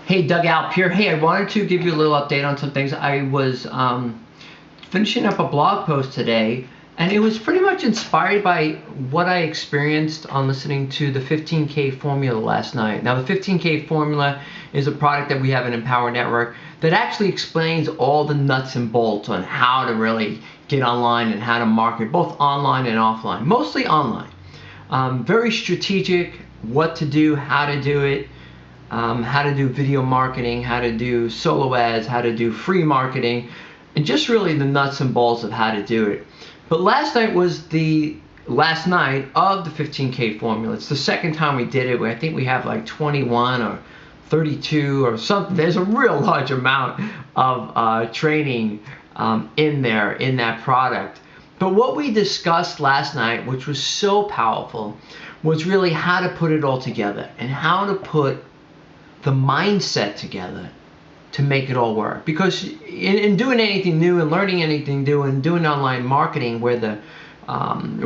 Hey, Doug Alp here. Hey, I wanted to give you a little update on some things. I was finishing up a blog post today, and it was pretty much inspired by what I experienced on listening to the 15K Formula last night. Now, the 15K Formula is a product that we have in Empower Network that actually explains all the nuts and bolts on how to really get online and how to market, both online and offline, mostly online. Very strategic, what to do, how to do it. How to do video marketing, how to do solo ads, how to do free marketing, and just really the nuts and bolts of how to do it. But last night was the last night of the 15K Formula. It's the second time we did it. I think we have like 21 or 32 or something. There's a real large amount of training in there, in that product. But what we discussed last night, which was so powerful, was really how to put it all together and how to put the mindset together to make it all work. Because in doing anything new and learning anything new and doing online marketing where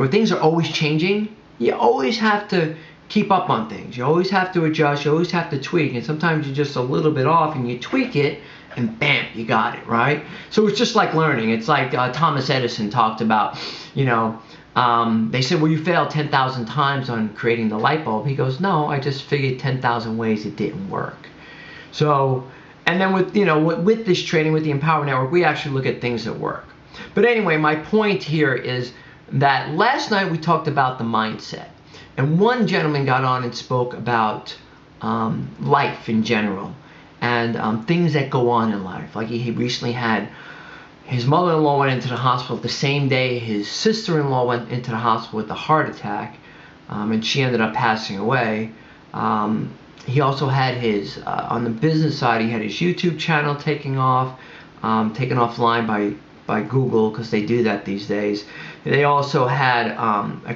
things are always changing, you always have to keep up on things. You always have to adjust, you always have to tweak, and sometimes you're just a little bit off and you tweak it and bam, you got it, right? So it's just like learning. It's like Thomas Edison talked about, they said, well, you failed 10,000 times on creating the light bulb. He goes, no, I just figured 10,000 ways it didn't work. So, and then with this training, with the Empower Network, we actually look at things that work. But anyway, my point here is that last night we talked about the mindset. And one gentleman got on and spoke about life in general and things that go on in life. Like he recently had his mother-in-law went into the hospital the same day his sister-in-law went into the hospital with a heart attack, and she ended up passing away. He also had his, on the business side, he had his YouTube channel taken offline by Google, because they do that these days. They also had,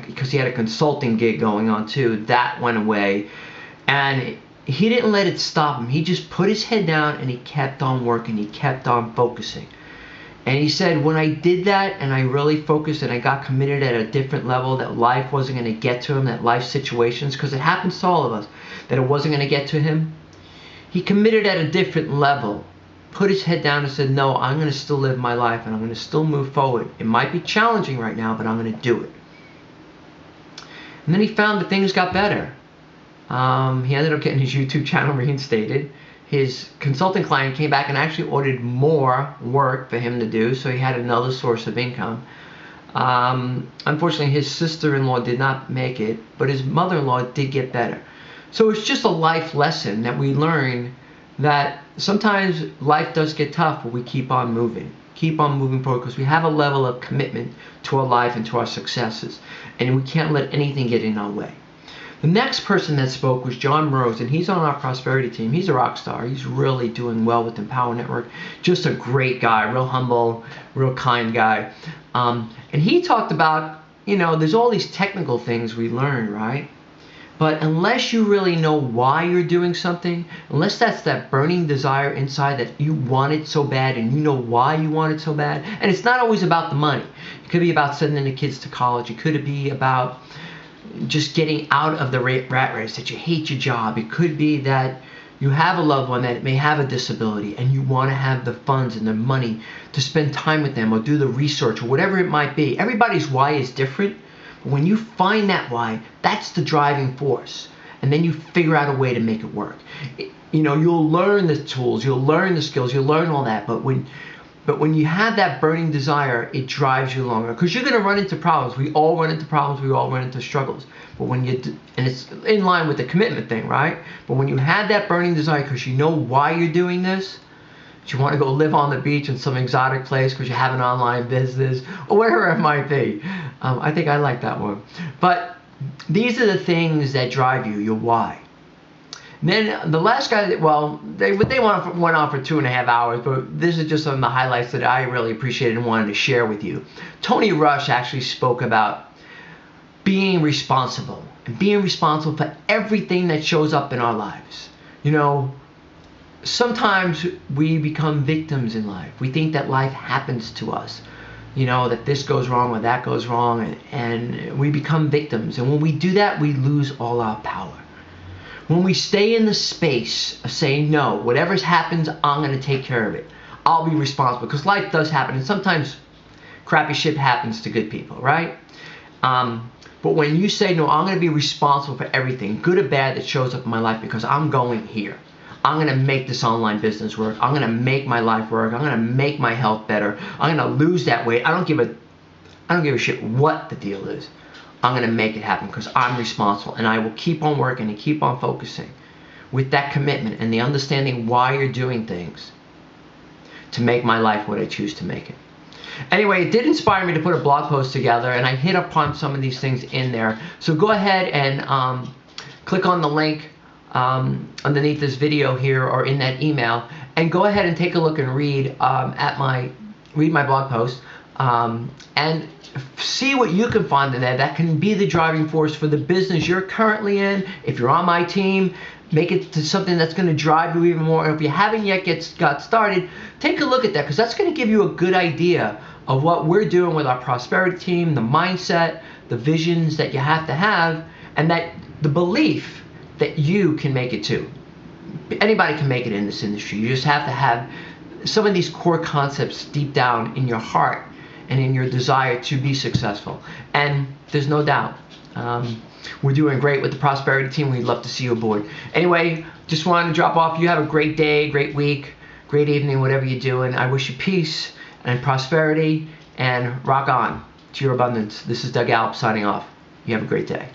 because he had a consulting gig going on too, that went away. And he didn't let it stop him. He just put his head down and he kept on working. He kept on focusing. And he said, when I did that and I really focused and I got committed at a different level, that life wasn't going to get to him, that life situations, because it happens to all of us, that it wasn't going to get to him. He committed at a different level, put his head down and said, no, I'm going to still live my life and I'm going to still move forward. It might be challenging right now, but I'm going to do it. And then he found that things got better. He ended up getting his YouTube channel reinstated. His consulting client came back and actually ordered more work for him to do, so he had another source of income. Unfortunately, his sister-in-law did not make it, but his mother-in-law did get better. So it's just a life lesson that we learn, that sometimes life does get tough, but we keep on moving. Keep on moving forward, because we have a level of commitment to our life and to our successes, and we can't let anything get in our way. The next person that spoke was John Rose, and he's on our prosperity team. He's a rock star. He's really doing well with Empower Network. Just a great guy, real humble, real kind guy. And he talked about, there's all these technical things we learn, right? But unless you really know why you're doing something, unless that's that burning desire inside that you want it so bad and you know why you want it so bad, and it's not always about the money. It could be about sending the kids to college. It could be about just getting out of the rat race, that you hate your job. It could be that you have a loved one that may have a disability and you want to have the funds and the money to spend time with them or do the research or whatever it might be. Everybody's why is different, but when you find that why, that's the driving force, and then you figure out a way to make it work. You'll learn the tools, you'll learn the skills, you'll learn all that, but when you have that burning desire, it drives you longer, because you're going to run into problems. We all run into problems. We all run into struggles. But and it's in line with the commitment thing, right? But when you have that burning desire because you know why you're doing this, that you want to go live on the beach in some exotic place because you have an online business or whatever it might be. I think I like that one. But these are the things that drive you, your why. And then the last guy, they went on for 2.5 hours, but this is just some of the highlights that I really appreciated and wanted to share with you. Tony Rush actually spoke about being responsible, and being responsible for everything that shows up in our lives. Sometimes we become victims in life. We think that life happens to us, that this goes wrong or that goes wrong, and we become victims. And when we do that, we lose all our power. When we stay in the space of saying, no, whatever happens, I'm going to take care of it. I'll be responsible, because life does happen, and sometimes crappy shit happens to good people, right? But when you say, no, I'm going to be responsible for everything, good or bad, that shows up in my life, because I'm going here. I'm going to make this online business work. I'm going to make my life work. I'm going to make my health better. I'm going to lose that weight. I don't give a shit what the deal is. I'm going to make it happen, because I'm responsible, and I will keep on working and keep on focusing with that commitment and the understanding why you're doing things to make my life what I choose to make it. Anyway, it did inspire me to put a blog post together, and I hit upon some of these things in there. So go ahead and click on the link underneath this video here or in that email, and go ahead and take a look and read my blog post and see what you can find in there that can be the driving force for the business you're currently in. If you're on my team, make it to something that's going to drive you even more. If you haven't yet got started, take a look at that, because that's going to give you a good idea of what we're doing with our prosperity team, the mindset, the visions that you have to have, and that the belief that you can make it too. Anybody can make it in this industry. You just have to have some of these core concepts deep down in your heart and in your desire to be successful. And there's no doubt. We're doing great with the prosperity team. We'd love to see you aboard. Anyway, just wanted to drop off. You have a great day, great week, great evening, whatever you're doing. I wish you peace and prosperity, and rock on to your abundance. This is Doug Alp signing off. You have a great day.